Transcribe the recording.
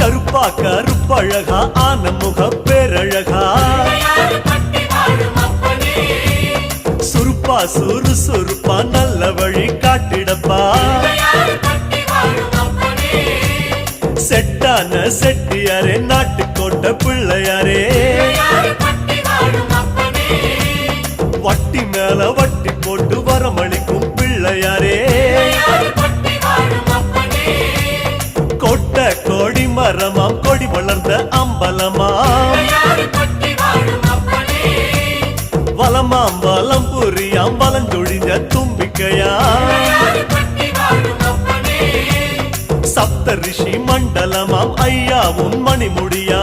கருப்பா கருப்பழகா ஆன முக பேரழகா சுருப்பா சுறுசுறுப்பா நல்ல வழி காட்டிடப்பா செட்டான செட்டியாரே நாட்டுக்கோட்டை பிள்ளையாரே வட்டி மேல வட்டி போட்டு வரமளிக்கும் பிள்ளையாரே கொட்ட கோடி மரமாம் கொடி வளர்ந்த அம்பலமாம் வலமாம் வலம் புரியாம் வலஞ்சொழிஞ்ச தும்பிக்கையா சப்த ரிஷி மண்டலமாம் ஐயா உன் மணிமுடியா